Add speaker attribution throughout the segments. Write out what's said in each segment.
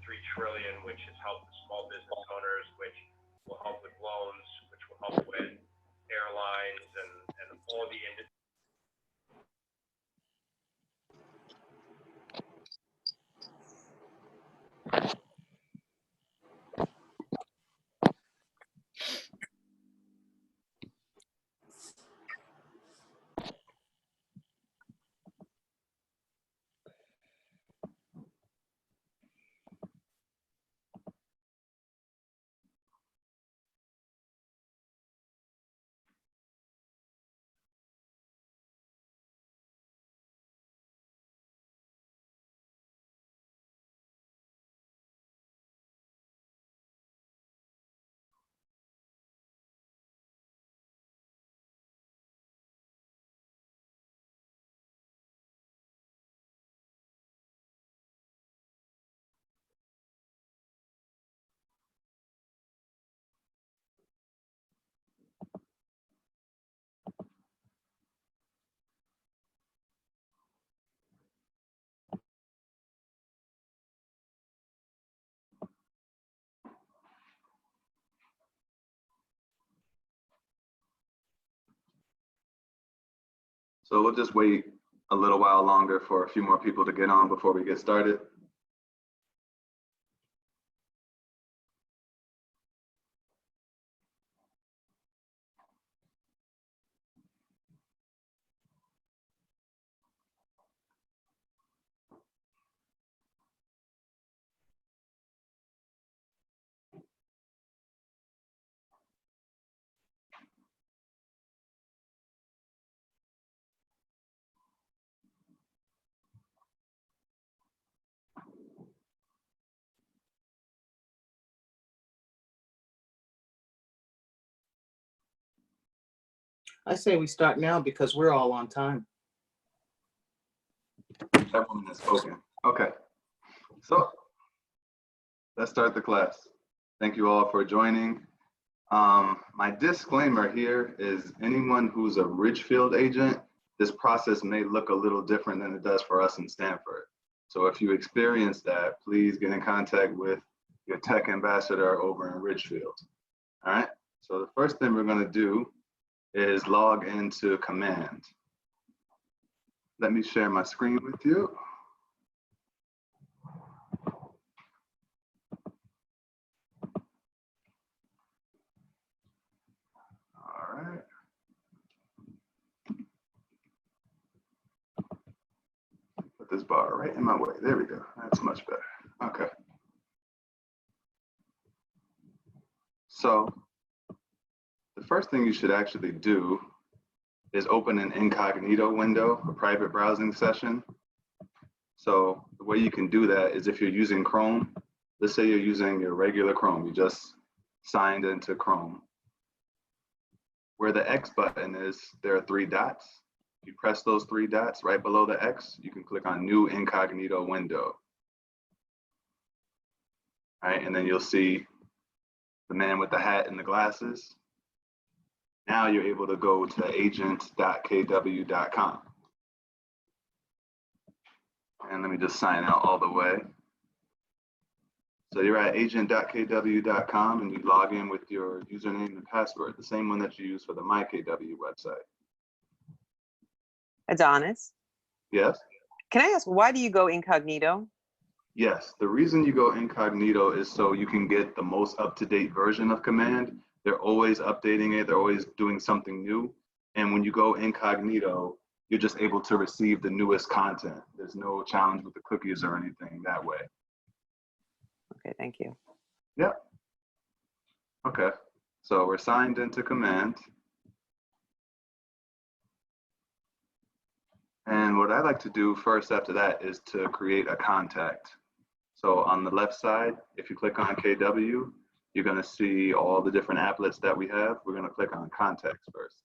Speaker 1: 3 trillion, which has helped the small business owners, which will help with loans, which will help with airlines and all the industries.
Speaker 2: So we'll just wait a little while longer for a few more people to get on before we get started.
Speaker 3: I say we start now because we're all on time.
Speaker 2: Everyone has spoken. Okay, so let's start the class. Thank you all for joining. My disclaimer here is anyone who's a Ridgefield agent, this process may look a little different than it does for us in Stanford. So if you experience that, please get in contact with your tech ambassador over in Ridgefield. All right, so the first thing we're gonna do is log into Command. Let me share my screen with you. All right. Put this bar right in my way. There we go. That's much better. Okay. So the first thing you should actually do is open an incognito window, a private browsing session. So the way you can do that is if you're using Chrome, let's say you're using your regular Chrome, you just signed into Chrome. Where the X button is, there are 3 dots. You press those 3 dots right below the X, you can click on New Incognito Window. All right, and then you'll see the man with the hat and the glasses. Now you're able to go to agent.kw.com. And let me just sign out all the way. So you're at agent.kw.com and you log in with your username and password, the same one that you use for the MyKW website.
Speaker 4: Adonis,
Speaker 2: Yes?
Speaker 4: can I ask, why do you go incognito?
Speaker 2: Yes, the reason you go incognito is so you can get the most up-to-date version of Command. They're always updating it, they're always doing something new. And when you go incognito, you're just able to receive the newest content. There's no challenge with the cookies or anything that way.
Speaker 4: Okay, thank you.
Speaker 2: Yep. Okay, so we're signed into Command. And what I like to do first after that is to create a contact. So on the left side, if you click on KW, you're gonna see all the different applets that we have. We're gonna click on contacts first.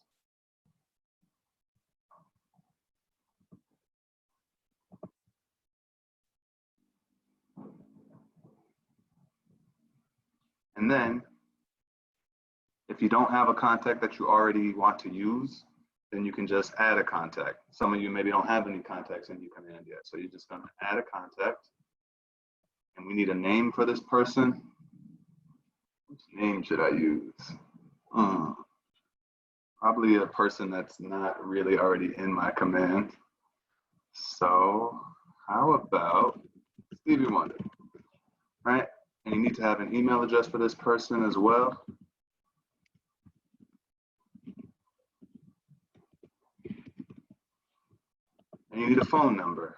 Speaker 2: And then, if you don't have a contact that you already want to use, then you can just add a contact. Some of you maybe don't have any contacts in your Command yet, so you're just gonna add a contact. And we need a name for this person. Which name should I use? Probably a person that's not really already in my command. So how about Stevie Wonder, right? And you need to have an email address for this person as well. And you need a phone number.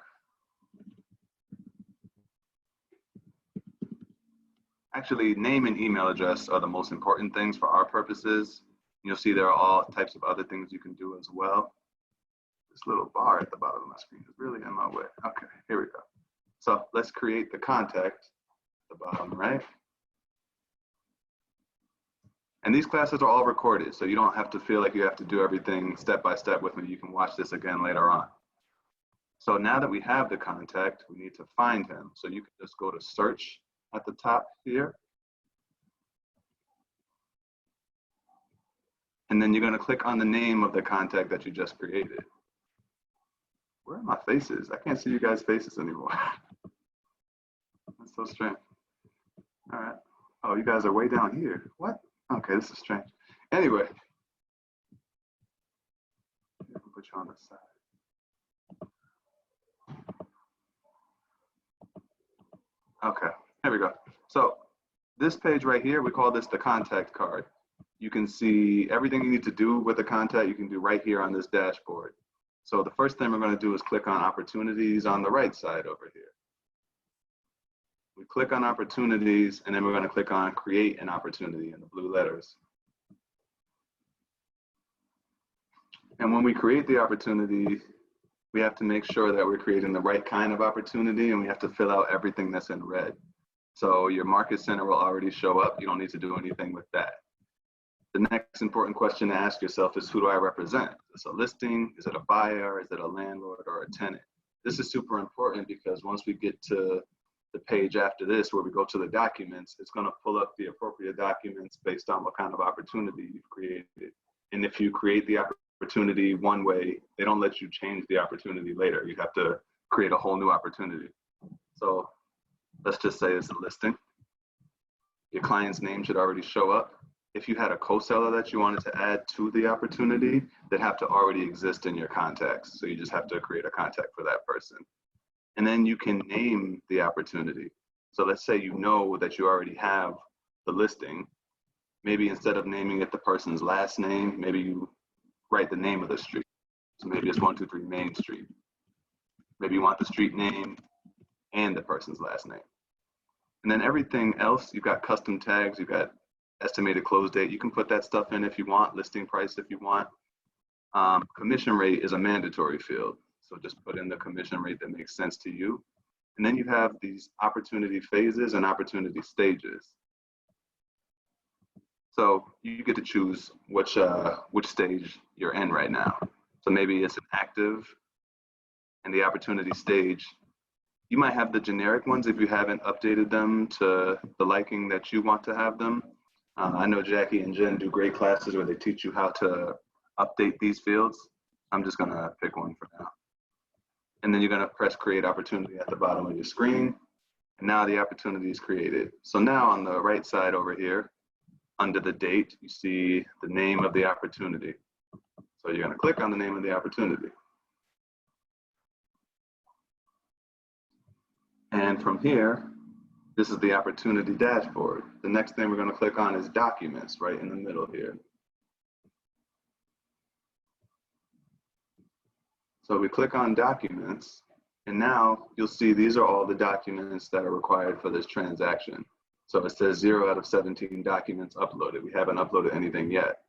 Speaker 2: Actually, name and email address are the most important things for our purposes. You'll see there are all types of other things you can do as well. This little bar at the bottom of my screen is really in my way. Okay, here we go. So let's create the contact at the bottom, right? And these classes are all recorded, so you don't have to feel like you have to do everything step by step with me. You can watch this again later on. So now that we have the contact, we need to find him. So you can just go to search at the top here. And then you're going to click on the name of the contact that you just created. Where are my faces? I can't see you guys' faces anymore. That's so strange. All right. Oh, you guys are way down here. What? Okay, this is strange. Anyway, I can put you on the side. Okay, here we go. So this page right here, we call this the contact card. You can see everything you need to do with the contact, you can do right here on this dashboard. So the first thing we're going to do is click on opportunities on the right side over here. We click on opportunities, and then we're going to click on create an opportunity in the blue letters. And when we create the opportunity, we have to make sure that we're creating the right kind of opportunity, and we have to fill out everything that's in red. So your market center will already show up. You don't need to do anything with that. The next important question to ask yourself is, who do I represent? Is it a listing? Is it a buyer? Is it a landlord or a tenant? This is super important because once we get to the page after this, where we go to the documents, it's going to pull up the appropriate documents based on what kind of opportunity you've created. And if you create the opportunity one way, they don't let you change the opportunity later. You have to create a whole new opportunity. So let's just say it's a listing. Your client's name should already show up. If you had a co-seller that you wanted to add to the opportunity, they'd have to already exist in your contacts. So you just have to create a contact for that person. And then you can name the opportunity. So let's say you know that you already have the listing. Maybe instead of naming it the person's last name, maybe you write the name of the street. So maybe it's 123 Main Street. Maybe you want the street name and the person's last name. And then everything else, you've got custom tags, you've got estimated close date. You can put that stuff in if you want, listing price if you want. Commission rate is a mandatory field. So just put in the commission rate that makes sense to you. And then you have these opportunity phases and opportunity stages. So you get to choose which stage you're in right now. So maybe it's an active, and the opportunity stage, you might have the generic ones if you haven't updated them to the liking that you want to have them. I know Jackie and Jen do great classes where they teach you how to update these fields. I'm just gonna pick one for now. And then you're gonna press create opportunity at the bottom of your screen. And now the opportunity is created. So now on the right side over here, under the date, you see the name of the opportunity. So you're gonna click on the name of the opportunity. And from here, this is the opportunity dashboard. The next thing we're going to click on is documents right in the middle here. So we click on documents, and now you'll see these are all the documents that are required for this transaction. So it says 0 out of 17 documents uploaded. We haven't uploaded anything yet,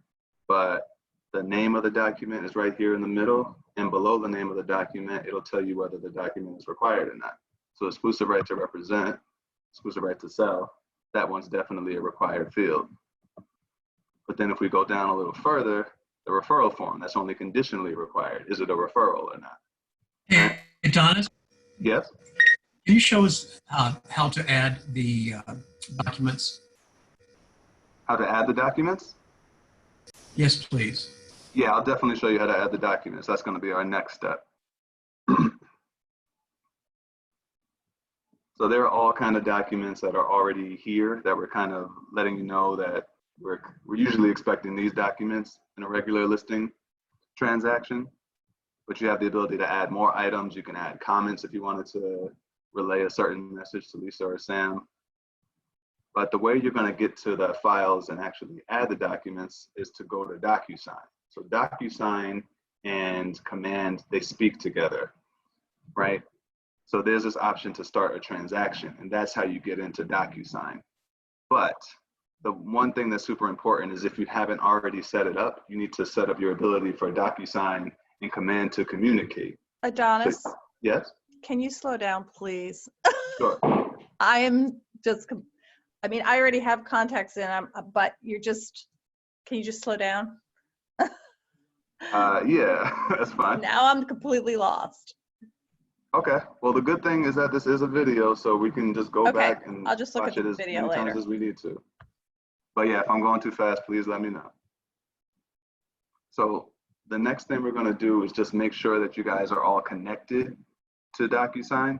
Speaker 2: but the name of the document is right here in the middle, and below the name of the document, it'll tell you whether the document is required or not. So exclusive right to represent, exclusive right to sell, that one's definitely a required field. But then if we go down a little further, the referral form, that's only conditionally required. Is it a referral or not?
Speaker 5: Hey, Adonis,
Speaker 2: Yes?
Speaker 5: can you show us how to add the documents?
Speaker 2: How to add the documents?
Speaker 5: Yes, please.
Speaker 2: Yeah, I'll definitely show you how to add the documents. That's going to be our next step. So there are all kind of documents that are already here that we're kind of letting you know that we're usually expecting these documents in a regular listing transaction, but you have the ability to add more items. You can add comments if you wanted to relay a certain message to Lisa or Sam. But the way you're going to get to the files and actually add the documents is to go to DocuSign. So DocuSign and Command, they speak together, right? So there's this option to start a transaction, and that's how you get into DocuSign. But the one thing that's super important is if you haven't already set it up, you need to set up your ability for DocuSign and Command to communicate.
Speaker 6: Adonis,
Speaker 2: So, yes?
Speaker 6: can you slow down, please?
Speaker 2: Sure.
Speaker 6: I am just, I mean, I already have contacts in, but can you just slow down?
Speaker 2: Yeah, that's fine.
Speaker 6: Now I'm completely lost.
Speaker 2: Okay. Well, the good thing is that this is a video, so we can just go
Speaker 6: Okay,
Speaker 2: back and
Speaker 6: I'll just look
Speaker 2: watch
Speaker 6: at
Speaker 2: it
Speaker 6: the
Speaker 2: as
Speaker 6: video
Speaker 2: many times
Speaker 6: later.
Speaker 2: as we need to. But yeah, if I'm going too fast, please let me know. So the next thing we're going to do is just make sure that you guys are all connected to DocuSign.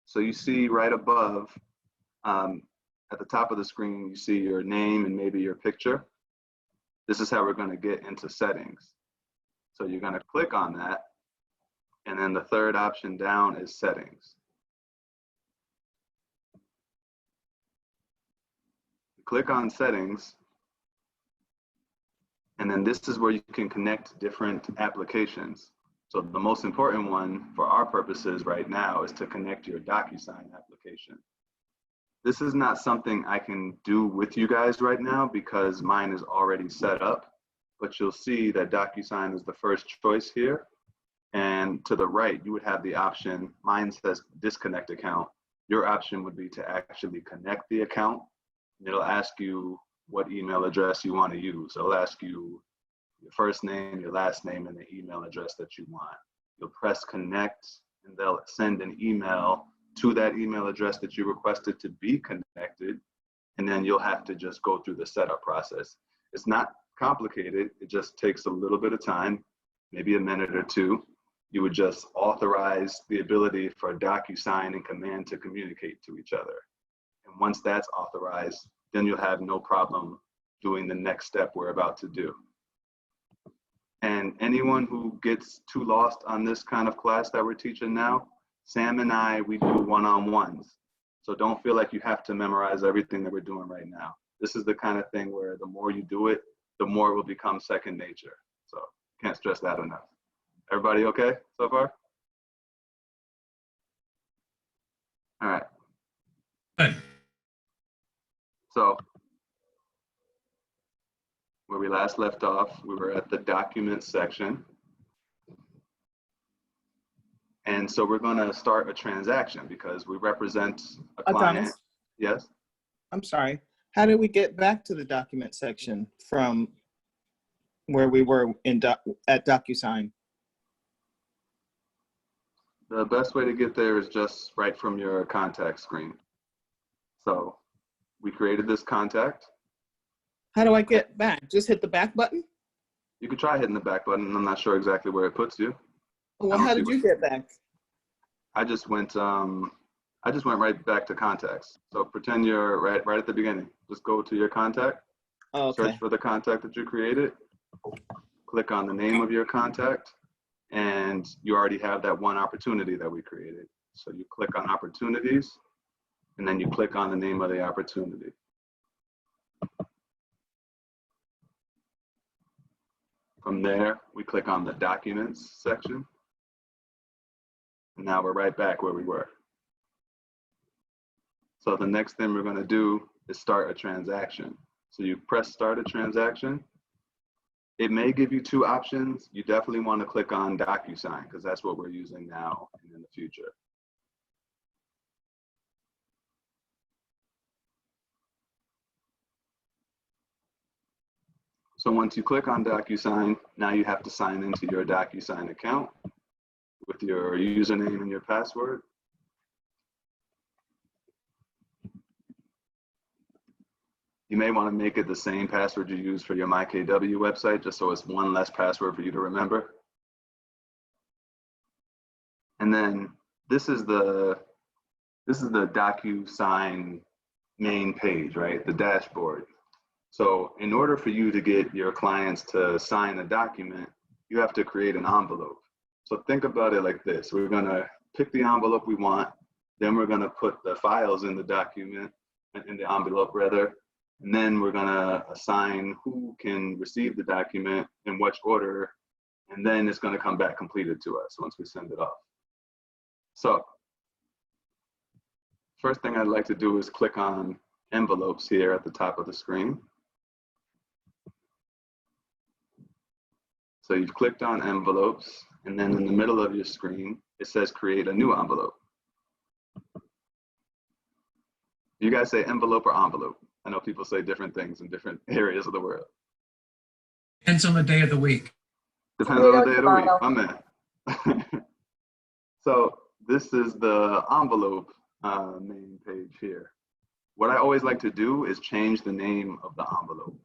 Speaker 2: So you see right above, at the top of the screen, you see your name and maybe your picture. This is how we're going to get into settings. So you're going to click on that. And then the third option down is settings. Click on settings. And then this is where you can connect different applications. So the most important one for our purposes right now is to connect your DocuSign application. This is not something I can do with you guys right now because mine is already set up, but you'll see that DocuSign is the first choice here. And to the right, you would have the option, mine says disconnect account. Your option would be to actually connect the account. And it'll ask you what email address you want to use. It'll ask you your first name, your last name, and the email address that you want. You'll press connect, and they'll send an email to that email address that you requested to be connected. And then you'll have to just go through the setup process. It's not complicated. It just takes a little bit of time, maybe a minute or two. You would just authorize the ability for DocuSign and Command to communicate to each other. And once that's authorized, then you'll have no problem doing the next step we're about to do. And anyone who gets too lost on this kind of class that we're teaching now, Sam and I, we do one-on-ones. So don't feel like you have to memorize everything that we're doing right now. This is the kind of thing where the more you do it, the more it will become second nature. So can't stress that enough. Everybody okay so far? All right.
Speaker 5: Good.
Speaker 2: So where we last left off, we were at the documents section. And so we're going to start a transaction because we represent a client.
Speaker 3: Adonis,
Speaker 2: Yes?
Speaker 3: I'm sorry. How did we get back to the document section from where we were at DocuSign?
Speaker 2: The best way to get there is just right from your contact screen. So we created this contact.
Speaker 3: How do I get back? Just hit the back button?
Speaker 2: You could try hitting the back button. I'm not sure exactly where it puts you.
Speaker 3: Well, how did you get back?
Speaker 2: I just went right back to contacts. So pretend you're right at the beginning. Just go to your contact,
Speaker 3: Oh, okay.
Speaker 2: search for the contact that you created, click on the name of your contact, and you already have that one opportunity that we created. So you click on opportunities, and then you click on the name of the opportunity. From there, we click on the documents section. And now we're right back where we were. So the next thing we're going to do is start a transaction. So you press start a transaction. It may give you two options. You definitely want to click on DocuSign because that's what we're using now and in the future. So once you click on DocuSign, now you have to sign into your DocuSign account with your username and your password. You may want to make it the same password you use for your MyKW website, just so it's one less password for you to remember. And then this is the this is the DocuSign main page, right? The dashboard. So in order for you to get your clients to sign a document, you have to create an envelope. So think about it like this. We're gonna pick the envelope we want, then we're gonna put the files in the document, in the envelope rather, and then we're gonna assign who can receive the document in which order, and then it's gonna come back completed to us once we send it off. So first thing I'd like to do is click on envelopes here at the top of the screen. So you've clicked on envelopes, and then in the middle of your screen, it says create a new envelope. You guys say envelope or envelope? I know people say different things in different areas of the world.
Speaker 5: Depends on the day of the week.
Speaker 2: Depends on the day of the week, my man. So this is the envelope main page here. What I always like to do is change the name of the envelope.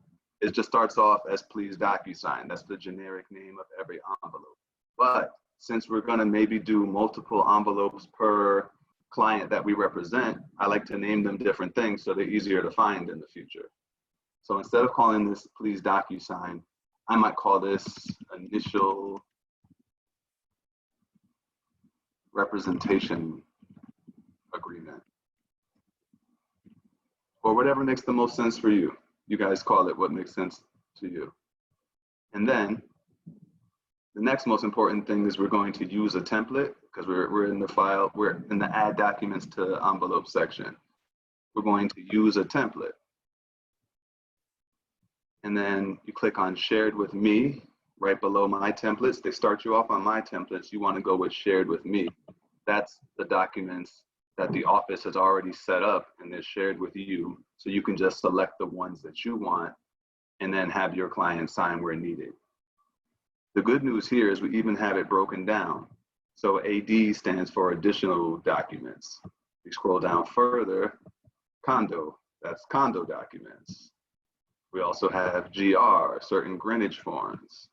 Speaker 2: It just starts off as please DocuSign. That's the generic name of every envelope. But since we're gonna maybe do multiple envelopes per client that we represent, I like to name them different things so they're easier to find in the future. So instead of calling this please DocuSign, I might call this initial representation agreement, or whatever makes the most sense for you. You guys call it what makes sense to you. And then the next most important thing is we're going to use a template because we're in the file, we're in the add documents to envelope section. We're going to use a template. And then you click on shared with me right below my templates. They start you off on my templates. You want to go with shared with me. That's the documents that the office has already set up and is shared with you. So you can just select the ones that you want and then have your client sign where needed. The good news here is we even have it broken down. So AD stands for additional documents. We scroll down further, condo, that's condo documents. We also have GR, certain Greenwich forms.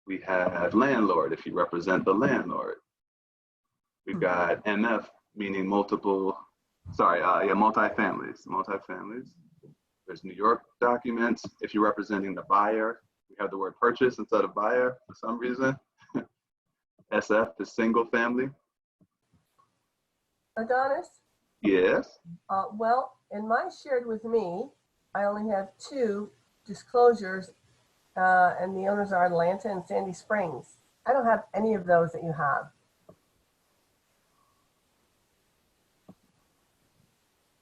Speaker 2: We have landlord, if you represent the landlord. We've got MF, meaning multiple, multifamilies. There's New York documents. If you're representing the buyer, we have the word purchase instead of buyer for some reason. SF is single family.
Speaker 7: Adonis?
Speaker 2: Yes.
Speaker 7: Well, in my shared with me, I only have 2 disclosures, and the owners are Atlanta and Sandy Springs. I don't have any of those that you have.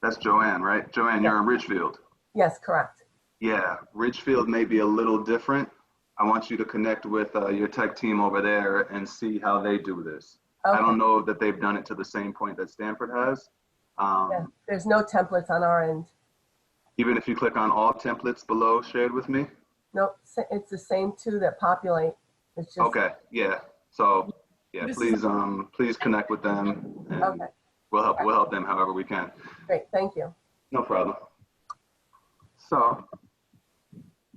Speaker 2: That's Joanne, right? Joanne, you're in Ridgefield.
Speaker 7: Yes, correct.
Speaker 2: Yeah, Ridgefield may be a little different. I want you to connect with your tech team over there and see how they do this.
Speaker 7: Okay.
Speaker 2: I don't know that they've done it to the same point that Stanford has.
Speaker 7: Yeah, there's no templates on our end.
Speaker 2: Even if you click on all templates below shared with me?
Speaker 7: Nope, it's the same 2 that populate. It's just
Speaker 2: Okay, yeah. So yeah, please connect with them and
Speaker 7: okay.
Speaker 2: we'll help them however we can.
Speaker 7: Great, thank you.
Speaker 2: No problem. So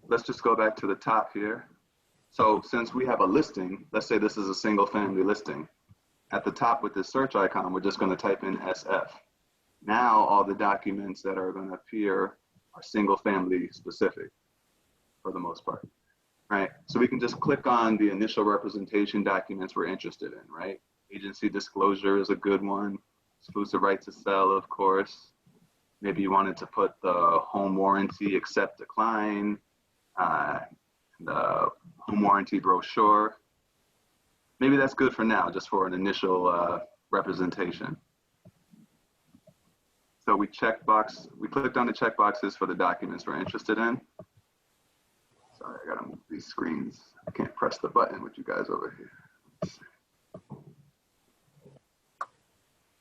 Speaker 2: let's just go back to the top here. So since we have a listing, let's say this is a single family listing. At the top with this search icon, we're just going to type in SF. Now all the documents that are going to appear are single family specific for the most part, right? So we can just click on the initial representation documents we're interested in, right? Agency disclosure is a good one. Exclusive right to sell, of course. Maybe you wanted to put the home warranty accept decline, the home warranty brochure. Maybe that's good for now, just for an initial representation. So we clicked on the checkboxes for the documents we're interested in. Sorry, I gotta move these screens. I can't press the button with you guys over here.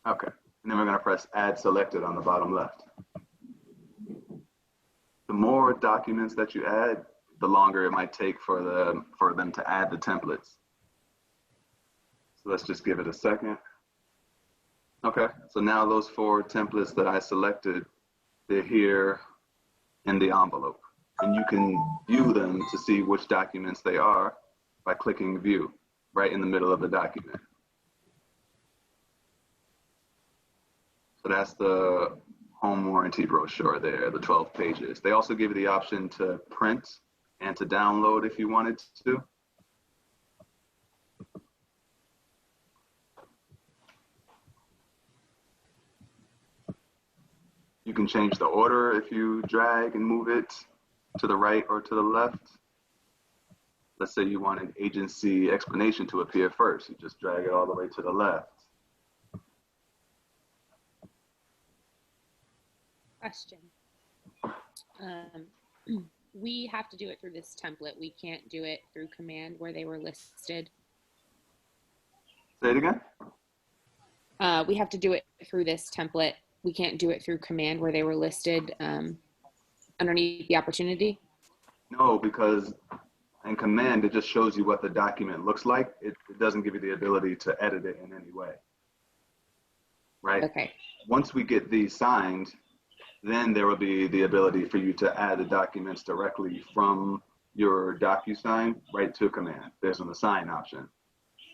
Speaker 2: Okay, and then we're gonna press add selected on the bottom left. The more documents that you add, the longer it might take for them to add the templates. So let's just give it a second. Okay, so now those 4 templates that I selected, they're here in the envelope. And you can view them to see which documents they are by clicking view right in the middle of the document. So that's the home warranty brochure there, the 12 pages. They also give you the option to print and to download if you wanted to. You can change the order if you drag and move it to the right or to the left. Let's say you wanted agency explanation to appear first. You just drag it all the way to the left.
Speaker 8: Question. We have to do it through this template. We can't do it through command where they were listed.
Speaker 2: Say it again?
Speaker 8: We have to do it through this template. We can't do it through command where they were listed underneath the opportunity.
Speaker 2: No, because in command, it just shows you what the document looks like. It doesn't give you the ability to edit it in any way. Right?
Speaker 8: Okay.
Speaker 2: Once we get these signed, then there will be the ability for you to add the documents directly from your DocuSign right to command. There's an assign option.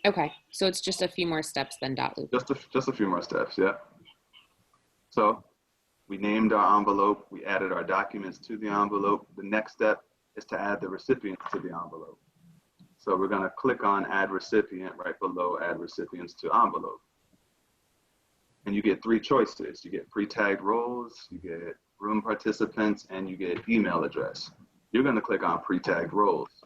Speaker 8: Okay. So it's just a few more steps than .loop.
Speaker 2: Just a few more steps, yeah. So we named our envelope, we added our documents to the envelope. The next step is to add the recipients to the envelope. So we're gonna click on add recipient right below add recipients to envelope. And you get 3 choices. You get pre-tagged roles, you get room participants, and you get email address. You're gonna click on pre-tagged roles.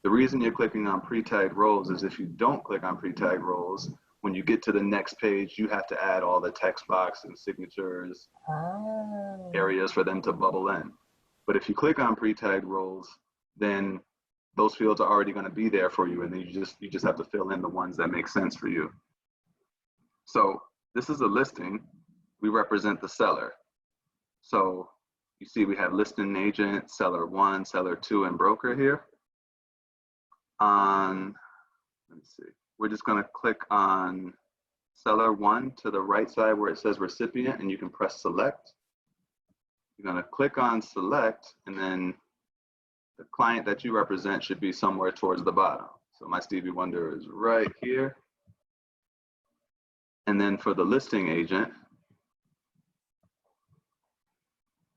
Speaker 2: The reason you're clicking on pre-tagged roles is if you don't click on pre-tagged roles, when you get to the next page, you have to add all the text box and signatures, areas for them to bubble in. But if you click on pre-tagged roles, then those fields are already going to be there for you, and then you just have to fill in the ones that make sense for you. So this is a listing. We represent the seller. So you see we have listing agent, seller 1, seller 2, and broker here. Let me see. We're just going to click on seller 1 to the right side where it says recipient, and you can press select. You're going to click on select, and then the client that you represent should be somewhere towards the bottom. So my Stevie Wonder is right here. And then for the listing agent,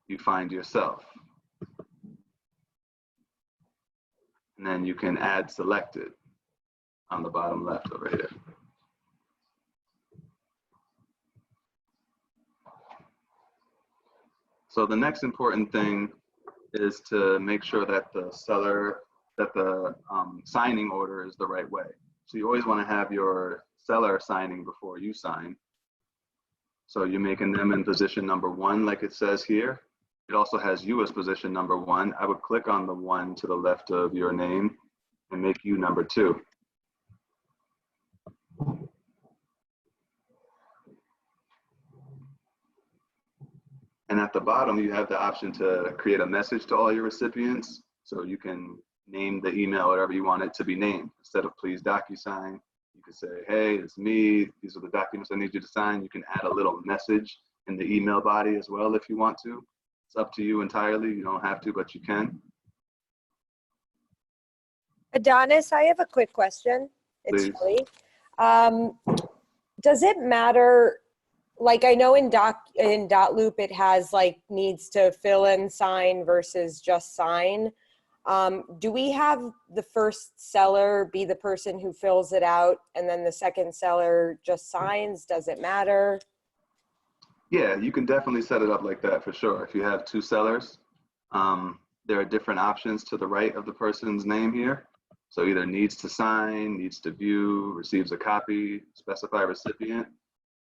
Speaker 2: you find yourself. And then you can add selected on the bottom left over here. So the next important thing is to make sure that the signing order is the right way. So you always want to have your seller signing before you sign. So you're making them in position number 1, like it says here. It also has you as position number 1. I would click on the 1 to the left of your name and make you number 2. And at the bottom, you have the option to create a message to all your recipients. So you can name the email whatever you want it to be named. Instead of please DocuSign, you could say, hey, it's me. These are the documents I need you to sign. You can add a little message in the email body as well if you want to. It's up to you entirely. You don't have to, but you can.
Speaker 9: Adonis, I have a quick question. It's
Speaker 2: Please.
Speaker 9: Shelley. Does it matter? Like I know in .loop it has like needs to fill in sign versus just sign. Do we have the first seller be the person who fills it out and then the second seller just signs? Does it matter?
Speaker 2: Yeah, you can definitely set it up like that for sure. If you have 2 sellers, there are different options to the right of the person's name here. So either needs to sign, needs to view, receives a copy, specify recipient.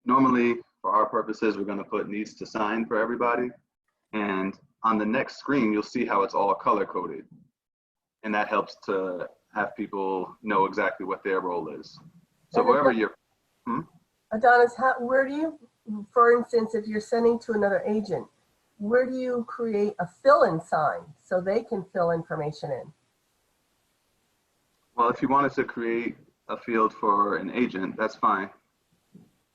Speaker 2: Normally, for our purposes, we're going to put needs to sign for everybody. And on the next screen, you'll see how it's all color coded. And that helps to have people know exactly what their role is. So wherever you're,
Speaker 7: Adonis, where do you, for instance, if you're sending to another agent, where do you create a fill-in sign so they can fill information in?
Speaker 2: well, if you wanted to create a field for an agent, that's fine.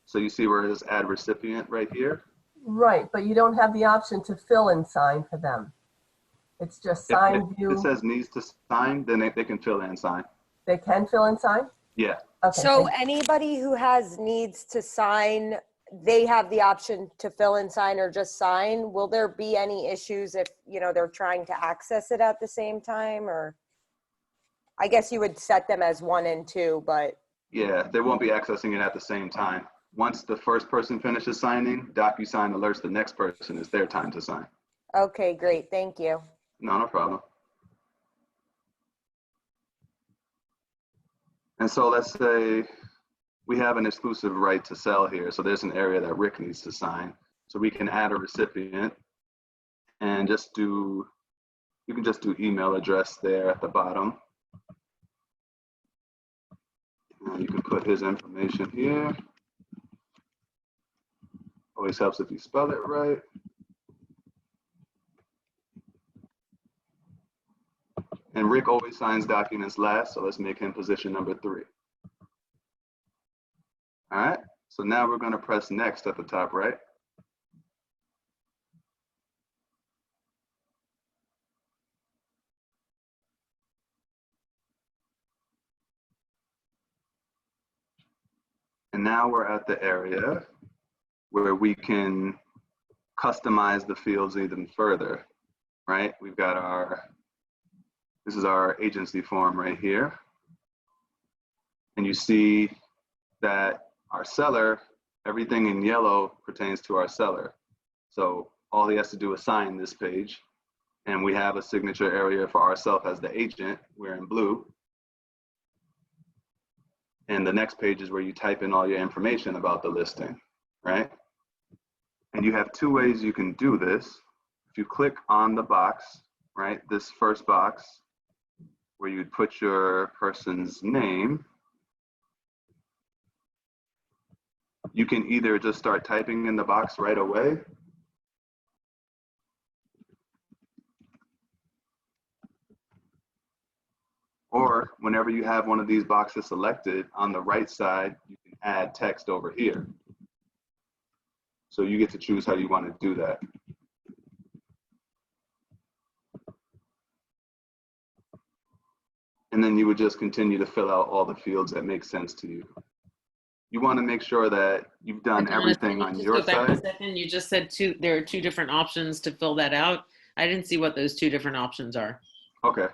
Speaker 2: So you see where it is add recipient right here?
Speaker 7: Right, but you don't have the option to fill in sign for them. It's just sign
Speaker 2: If
Speaker 7: view.
Speaker 2: it says needs to sign, then they can fill in sign.
Speaker 7: They can fill in sign?
Speaker 2: Yeah.
Speaker 7: Okay.
Speaker 9: So anybody who has needs to sign they have the option to fill and sign or just sign. Will there be any issues if, they're trying to access it at the same time? Or I guess you would set them as 1 and 2, but
Speaker 2: Yeah, they won't be accessing it at the same time. Once the first person finishes signing, DocuSign alerts the next person it's their time to sign.
Speaker 9: okay, great. Thank you.
Speaker 2: No problem. And so let's say we have an exclusive right to sell here. So there's an area that Rick needs to sign. So we can add a recipient and you can just do email address there at the bottom. And you can put his information here. Always helps if you spell it right. And Rick always signs documents last, so let's make him position number 3. All right, so now we're going to press next at the top right. And now we're at the area where we can customize the fields even further, right? We've got this is our agency form right here. And you see that our seller, everything in yellow pertains to our seller. So all he has to do is sign this page. And we have a signature area for ourselves as the agent. We're in blue. And the next page is where you type in all your information about the listing, right? And you have 2 ways you can do this. If you click on the box, right, this first box, where you'd put your person's name, you can either just start typing in the box right away, or whenever you have one of these boxes selected, on the right side, you can add text over here. So you get to choose how you want to do that. And then you would just continue to fill out all the fields that make sense to you. You want to make sure that you've done everything on your
Speaker 10: Just go back a
Speaker 2: side.
Speaker 10: second. You just said there are 2 different options to fill that out. I didn't see what those 2 different options are.
Speaker 2: Okay.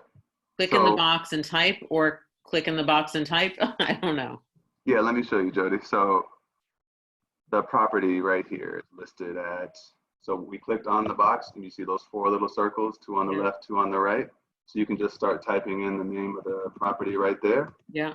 Speaker 10: Click in the
Speaker 2: So-
Speaker 10: box and type, or click in the box and type. I don't know.
Speaker 2: Yeah, let me show you, Jody. So the property right here is listed at, so we clicked on the box and you see those 4 little circles, 2 on the
Speaker 10: Yeah.
Speaker 2: left, 2 on the right. So you can just start typing in the name of the property right there.
Speaker 10: Yeah.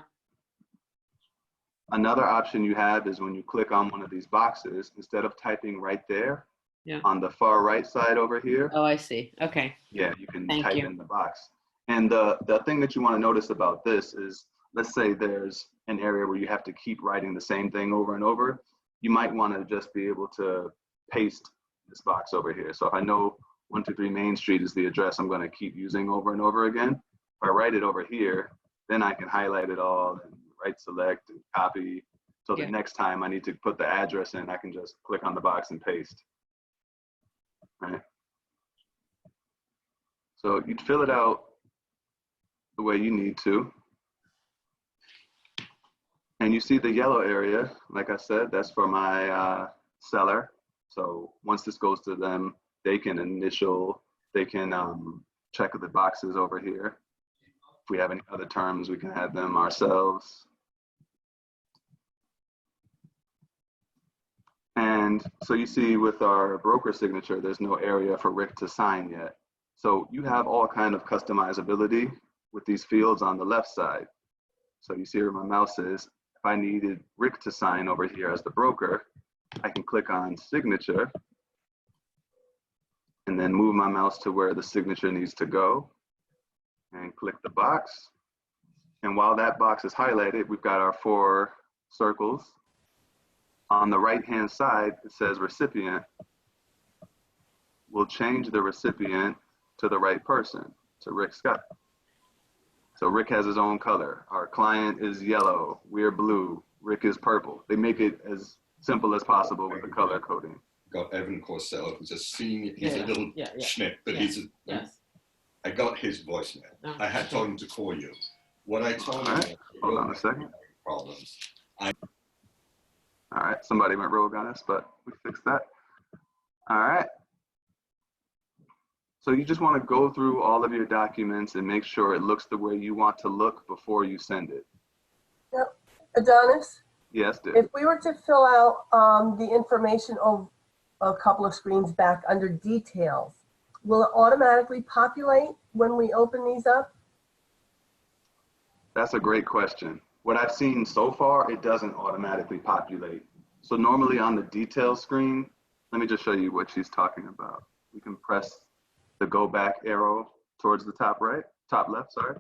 Speaker 2: Another option you have is when you click on one of these boxes, instead of typing right there,
Speaker 10: Yeah.
Speaker 2: on the far right side over here,
Speaker 10: Oh, I see. Okay.
Speaker 2: yeah, you can
Speaker 10: Thank
Speaker 2: type
Speaker 10: you.
Speaker 2: in the box. And the thing that you want to notice about this is, let's say there's an area where you have to keep writing the same thing over and over. You might want to just be able to paste this box over here. So if I know 123 Main Street is the address I'm going to keep using over and over again, if I write it over here, then I can highlight it all and right select and copy. So
Speaker 10: Yeah.
Speaker 2: the next time I need to put the address in, I can just click on the box and paste. Right. So you'd fill it out the way you need to. And you see the yellow area, like I said, that's for my seller. So once this goes to them, they can check the boxes over here. If we have any other terms, we can add them ourselves. And so you see with our broker signature, there's no area for Rick to sign yet. So you have all kind of customizability with these fields on the left side. So you see where my mouse is. If I needed Rick to sign over here as the broker, I can click on signature and then move my mouse to where the signature needs to go and click the box. And while that box is highlighted, we've got our 4 circles. On the right-hand side, it says recipient. We'll change the recipient to the right person, to Rick Scott. So Rick has his own color. Our client is yellow. We're blue. Rick is purple. They make it as simple as possible with the color coding.
Speaker 11: Got Evan Corsello, who's a senior, he's
Speaker 10: Yeah,
Speaker 11: a little
Speaker 10: yeah, yeah.
Speaker 11: schnip, but
Speaker 10: Yeah.
Speaker 11: he's a,
Speaker 10: Yes.
Speaker 11: I got his voicemail.
Speaker 10: Oh,
Speaker 11: I had
Speaker 10: sure.
Speaker 11: told him to call you. What I told him
Speaker 2: Alright,
Speaker 11: was,
Speaker 2: hold on a second.
Speaker 11: problems.
Speaker 2: All right, somebody went rogue on us, but we fixed that. All right. So you just want to go through all of your documents and make sure it looks the way you want to look before you send it.
Speaker 7: Now, Adonis,
Speaker 2: Yes, Dave.
Speaker 7: if we were to fill out the information of a couple of screens back under details, will it automatically populate when we open these up?
Speaker 2: That's a great question. What I've seen so far, it doesn't automatically populate. So normally on the details screen, let me just show you what she's talking about. We can press the go back arrow towards the top right, top left, sorry.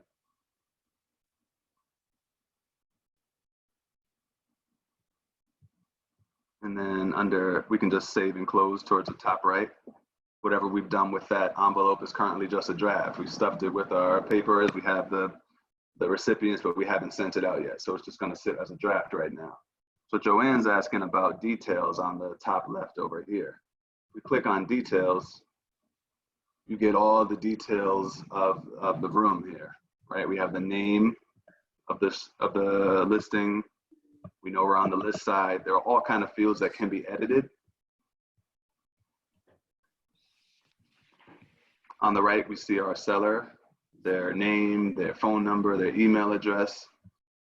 Speaker 2: And then under, we can just save and close towards the top right. Whatever we've done with that envelope is currently just a draft. We stuffed it with our papers. We have the recipients, but we haven't sent it out yet. So it's just gonna sit as a draft right now. So Joanne's asking about details on the top left over here. We click on details, you get all the details of the room here, right? We have the name of the listing. We know we're on the list side. There are all kind of fields that can be edited. On the right, we see our seller, their name, their phone number, their email address.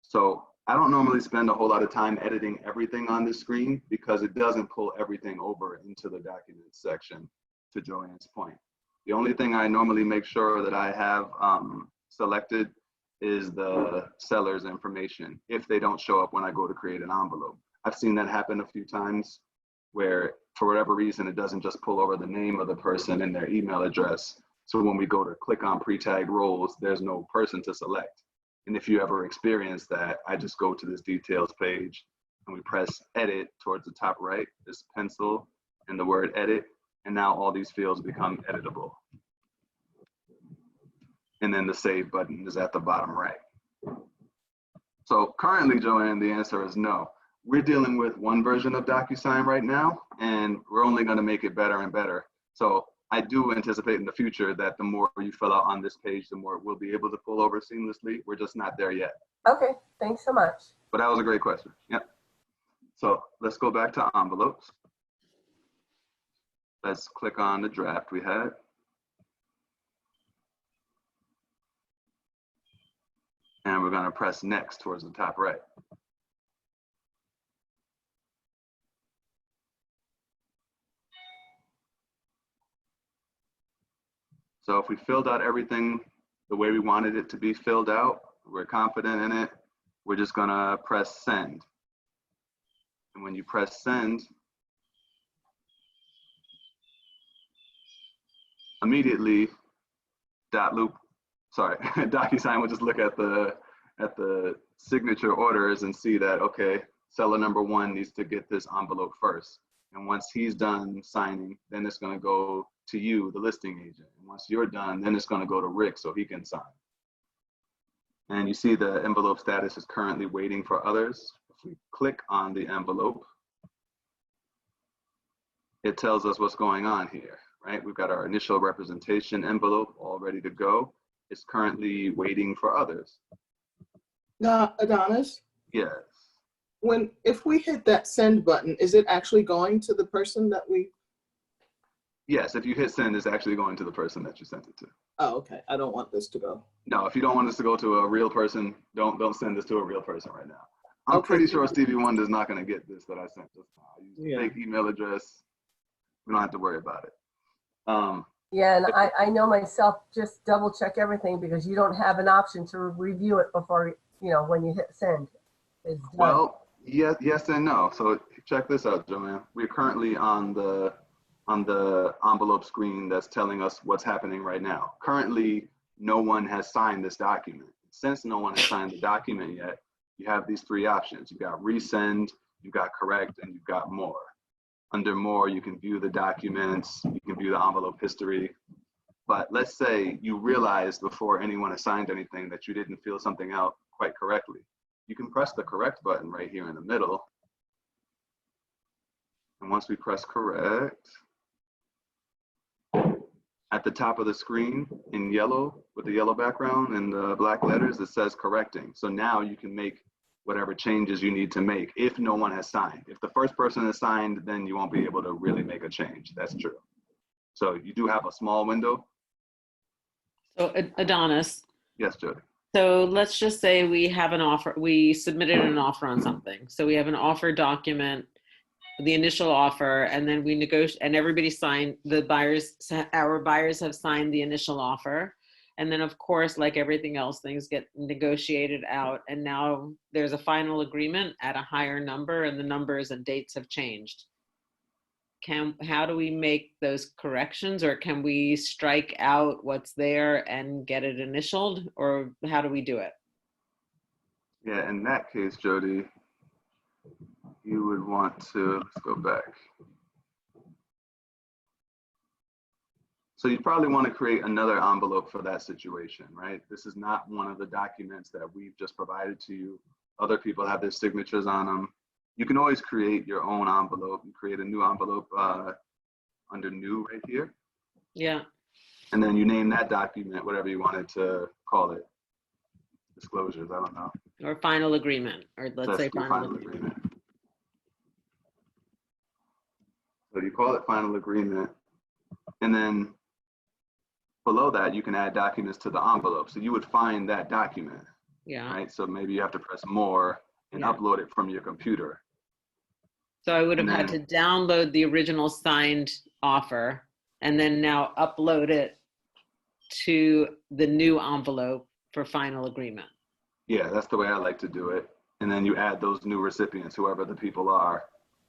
Speaker 2: So I don't normally spend a whole lot of time editing everything on this screen because it doesn't pull everything over into the documents section, to Joanne's point. The only thing I normally make sure that I have selected is the seller's information if they don't show up when I go to create an envelope. I've seen that happen a few times where for whatever reason, it doesn't just pull over the name of the person and their email address. So when we go to click on pre-tagged roles, there's no person to select. And if you ever experience that, I just go to this details page and we press edit towards the top right, this pencil and the word edit. And now all these fields become editable. And then the save button is at the bottom right. So currently, Joanne, the answer is no. We're dealing with one version of DocuSign right now, and we're only going to make it better and better. So I do anticipate in the future that the more you fill out on this page, the more we'll be able to pull over seamlessly. We're just not there yet.
Speaker 7: Okay, thanks so much.
Speaker 2: But that was a great question. Yep. So let's go back to envelopes. Let's click on the draft we had. And we're going to press next towards the top right. So if we filled out everything the way we wanted it to be filled out, we're confident in it, we're just going to press send. And when you press send, immediately DocuSign will just look at the signature orders and see that, okay, seller number one needs to get this envelope first. And once he's done signing, then it's going to go to you, the listing agent. And once you're done, then it's going to go to Rick so he can sign. And you see the envelope status is currently waiting for others. If we click on the envelope, it tells us what's going on here, right? We've got our initial representation envelope all ready to go. It's currently waiting for others.
Speaker 3: Now, Adonis,
Speaker 2: Yes.
Speaker 3: if we hit that send button, is it actually going to the person that we?
Speaker 2: Yes, if you hit send, it's actually going to the person that you sent it to.
Speaker 3: Oh, okay. I don't want this to go.
Speaker 2: No, if you don't want this to go to a real person, don't send this to a real person right now. I'm
Speaker 3: Okay.
Speaker 2: pretty sure Stevie Wonder is not going to get this that I sent just now. I use
Speaker 3: Yeah.
Speaker 2: fake email address. We don't have to worry about it.
Speaker 7: Yeah, and I know myself, just double check everything because you don't have an option to review it before, when you hit send. It's done.
Speaker 2: Well, yes and no. So check this out, Joanne. We're currently on the envelope screen that's telling us what's happening right now. Currently, no one has signed this document. Since no one has signed the document yet, you have these three options. You've got resend, you've got correct, and you've got more. Under more, you can view the documents, you can view the envelope history. But let's say you realized before anyone has signed anything that you didn't fill something out quite correctly. You can press the correct button right here in the middle. And once we press correct, at the top of the screen in yellow with the yellow background and the black letters, it says correcting. So now you can make whatever changes you need to make if no one has signed. If the first person has signed, then you won't be able to really make a change. That's true. So you do have a small window.
Speaker 10: So Adonis,
Speaker 2: Yes, Jody.
Speaker 10: so let's just say we have an offer, we submitted an offer on something. So we have an offer document, the initial offer, and then we negotiate, and everybody signed, our buyers have signed the initial offer. And then of course, like everything else, things get negotiated out. And now there's a final agreement at a higher number, and the numbers and dates have changed. How do we make those corrections, or can we strike out what's there and get it initialed, or how do we do it?
Speaker 2: Yeah, in that case, Jody, you would want to, let's go back. So you probably want to create another envelope for that situation, right? This is not one of the documents that we've just provided to you. Other people have their signatures on them. You can always create your own envelope and create a new envelope under new right here.
Speaker 10: Yeah.
Speaker 2: And then you name that document, whatever you wanted to call it. Disclosures, I don't know.
Speaker 10: Or final agreement, or let's say
Speaker 2: do
Speaker 10: final agreement.
Speaker 2: So you call it final agreement. And then below that, you can add documents to the envelope. So you would find that document,
Speaker 10: Yeah.
Speaker 2: right? So maybe you have to press more and upload it from your computer.
Speaker 10: So I would have had to download the original signed offer and then now upload it to the new envelope for final agreement.
Speaker 2: Yeah, that's the way I like to do it. And then you add those new recipients, whoever the people are.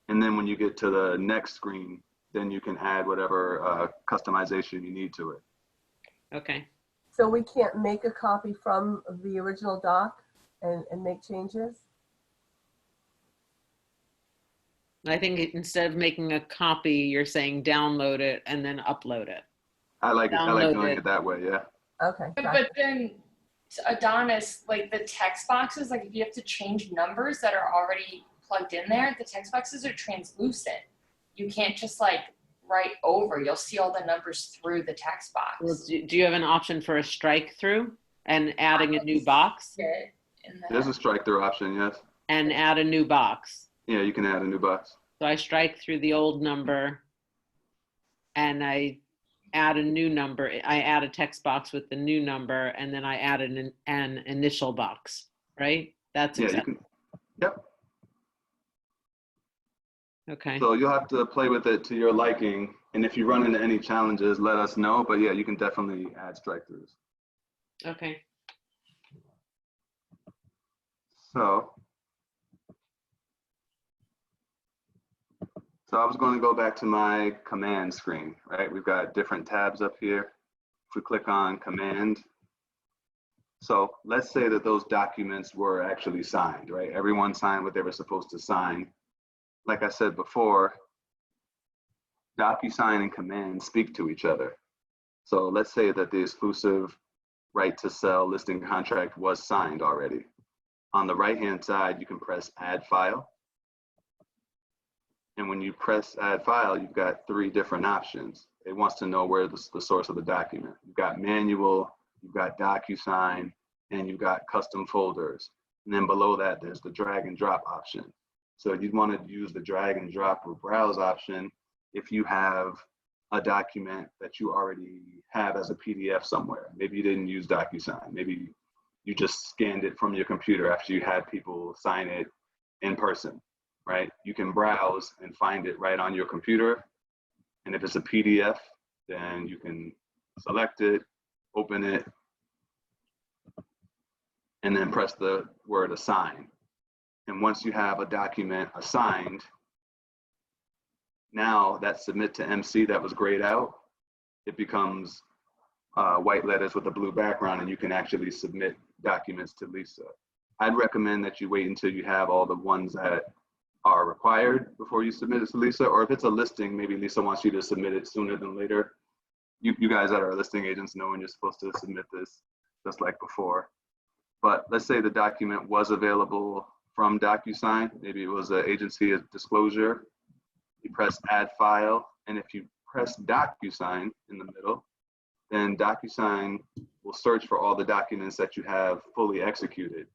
Speaker 2: And then when you get to the next screen, then you can add whatever customization you need to it.
Speaker 10: Okay.
Speaker 7: So we can't make a copy from the original doc and make changes?
Speaker 10: I think instead of making a copy, you're saying download it and then upload it.
Speaker 2: I like it. I like
Speaker 10: Download
Speaker 2: doing
Speaker 10: it.
Speaker 2: it that way, yeah.
Speaker 7: Okay.
Speaker 12: But then, Adonis, like the text boxes, like if you have to change numbers that are already plugged in there, the text boxes are translucent. You can't just like write over. You'll see all the numbers through the text box.
Speaker 10: Well, do you have an option for a strike through and adding a new box?
Speaker 2: There's a strike through option, yes.
Speaker 10: And add a new box.
Speaker 2: Yeah, you can add a new box.
Speaker 10: So I strike through the old number and I add a new number. I add a text box with the new number, and then I add an initial box, right? That's
Speaker 2: Yeah, you can. Yep.
Speaker 10: Okay.
Speaker 2: So you'll have to play with it to your liking. And if you run into any challenges, let us know. But yeah, you can definitely add strike throughs.
Speaker 10: Okay.
Speaker 2: So I was going to go back to my command screen, right? We've got different tabs up here. If we click on command, so let's say that those documents were actually signed, right? Everyone signed what they were supposed to sign. Like I said before, DocuSign and command speak to each other. So let's say that the exclusive right to sell listing contract was signed already. On the right-hand side, you can press add file. And when you press add file, you've got three different options. It wants to know where the source of the document. You've got manual, you've got DocuSign, and you've got custom folders. And then below that, there's the drag and drop option. So you'd want to use the drag and drop or browse option if you have a document that you already have as a PDF somewhere. Maybe you didn't use DocuSign. Maybe you just scanned it from your computer after you had people sign it in person. Right? You can browse and find it right on your computer. And if it's a PDF, then you can select it, open it, and then press the word assign. And once you have a document assigned, now that submit to MC that was grayed out, it becomes white letters with a blue background, and you can actually submit documents to Lisa. I'd recommend that you wait until you have all the ones that are required before you submit it to Lisa, or if it's a listing, maybe Lisa wants you to submit it sooner than later. You guys that are listing agents know when you're supposed to submit this, just like before. But let's say the document was available from DocuSign. Maybe it was an agency disclosure. You press add file, and if you press DocuSign in the middle, then DocuSign will search for all the documents that you have fully executed.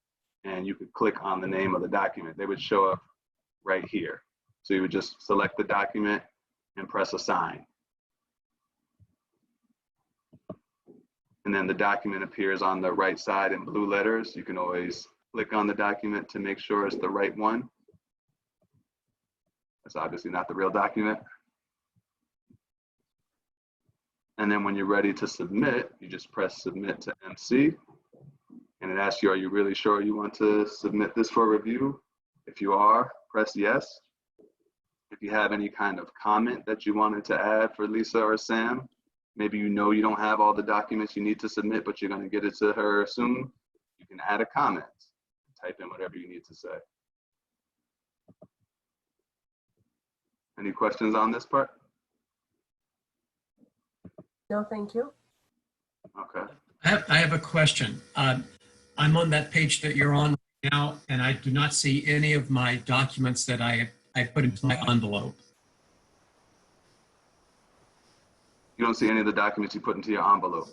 Speaker 2: and you could click on the name of the document. They would show up right here. So you would just select the document and press assign. And then the document appears on the right side in blue letters. You can always click on the document to make sure it's the right one. That's obviously not the real document. And then when you're ready to submit, you just press submit to MC. And it asks you, are you really sure you want to submit this for review? If you are, press yes. If you have any kind of comment that you wanted to add for Lisa or Sam, maybe you know you don't have all the documents you need to submit, but you're going to get it to her soon, you can add a comment. Type in whatever you need to say. Any questions on this part?
Speaker 7: No, thank you.
Speaker 2: Okay.
Speaker 5: I have a question. I'm on that page that you're on now, and I do not see any of my documents that I put into my envelope.
Speaker 2: You don't see any of the documents you put into your envelope?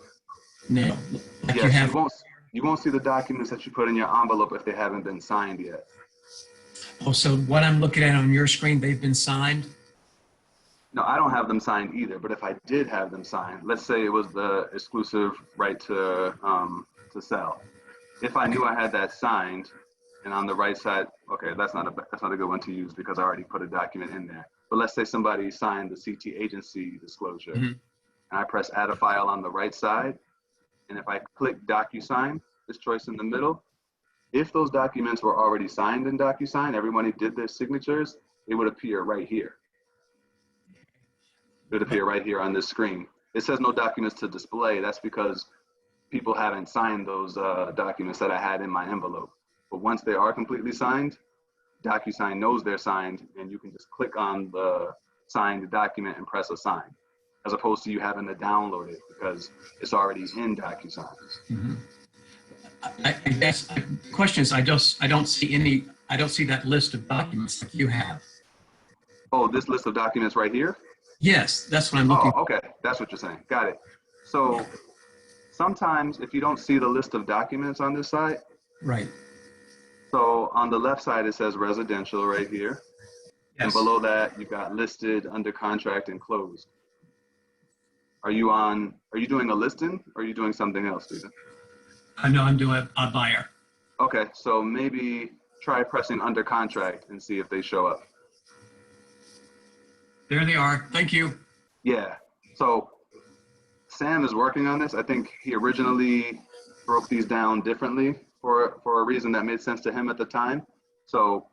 Speaker 5: No. Like you
Speaker 2: Yes,
Speaker 5: have.
Speaker 2: you won't see the documents that you put in your envelope if they haven't been signed yet.
Speaker 5: Oh, so what I'm looking at on your screen, they've been signed?
Speaker 2: No, I don't have them signed either, but if I did have them signed, let's say it was the exclusive right to sell. If I knew I had that signed, and on the right side, okay, that's not a good one to use because I already put a document in there. But let's say somebody signed the CT agency disclosure, and I press add a file on the right side, and if I click DocuSign, this choice in the middle, if those documents were already signed in DocuSign, everybody did their signatures, it would appear right here. It would appear right here on this screen. It says no documents to display. That's because people haven't signed those documents that I had in my envelope. But once they are completely signed, DocuSign knows they're signed, and you can just click on the signed document and press assign, as opposed to you having to download it because it's already in DocuSign.
Speaker 5: Mm-hmm. I guess the question is, I don't see that list of documents like you have.
Speaker 2: Oh, this list of documents right here?
Speaker 5: Yes, that's what I'm looking
Speaker 2: for. Oh, okay, that's what you're saying. Got it. So sometimes if you don't see the list of documents on this side,
Speaker 5: right.
Speaker 2: So on the left side, it says residential right here. Yes. And below that, you've got listed, under contract, and closed. Are you doing a listing or are you doing something else, Stephen?
Speaker 5: No, I'm doing a buyer.
Speaker 2: Okay, so maybe try pressing under contract and see if they show up.
Speaker 5: There they are. Thank you.
Speaker 2: Yeah. So Sam is working on this. I think he originally broke these down differently for a reason that made sense to him at the time. So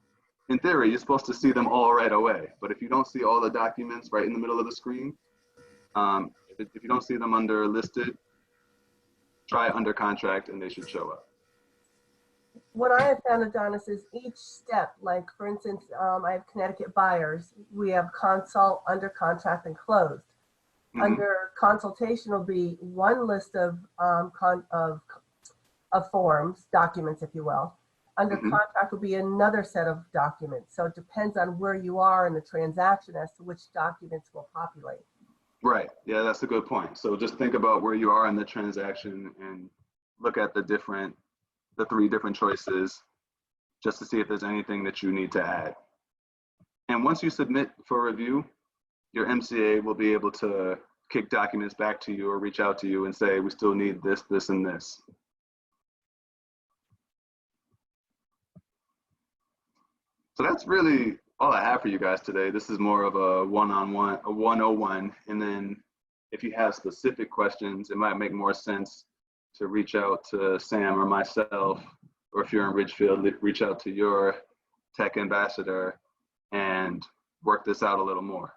Speaker 2: in theory, you're supposed to see them all right away. But if you don't see all the documents right in the middle of the screen, if you don't see them under listed, try under contract and they should show up.
Speaker 7: What I have found, Adonis, is each step, like for instance, I have Connecticut buyers. We have consult, under contract, and closed. Mm-hmm. Under consultation will be one list of forms, documents, if you will. Under mm-hmm. contract will be another set of documents. So it depends on where you are in the transaction as to which documents will populate.
Speaker 2: Right. Yeah, that's a good point. So just think about where you are in the transaction and look at the three different choices just to see if there's anything that you need to add. And once you submit for review, your MCA will be able to kick documents back to you or reach out to you and say, we still need this, this, and this. So that's really all I have for you guys today. This is more of a one-on-one, a 101. And then if you have specific questions, it might make more sense to reach out to Sam or myself, or if you're in Ridgefield, reach out to your tech ambassador and work this out a little more.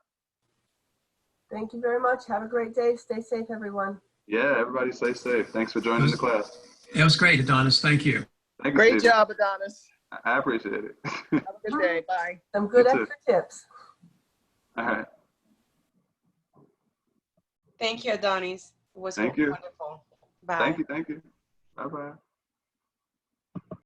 Speaker 7: Thank you very much. Have a great day. Stay safe, everyone.
Speaker 2: Yeah, everybody stay safe. Thanks for joining the class.
Speaker 5: It was great, Adonis. Thank you.
Speaker 2: Thank you,
Speaker 3: great
Speaker 2: Steve.
Speaker 3: job, Adonis.
Speaker 2: I appreciate it.
Speaker 3: Have a good day. Bye.
Speaker 7: Some good extra tips.
Speaker 2: All right.
Speaker 4: Thank you, Adonis. It was
Speaker 2: Thank you.
Speaker 4: wonderful. Bye.
Speaker 2: Thank you. Bye-bye.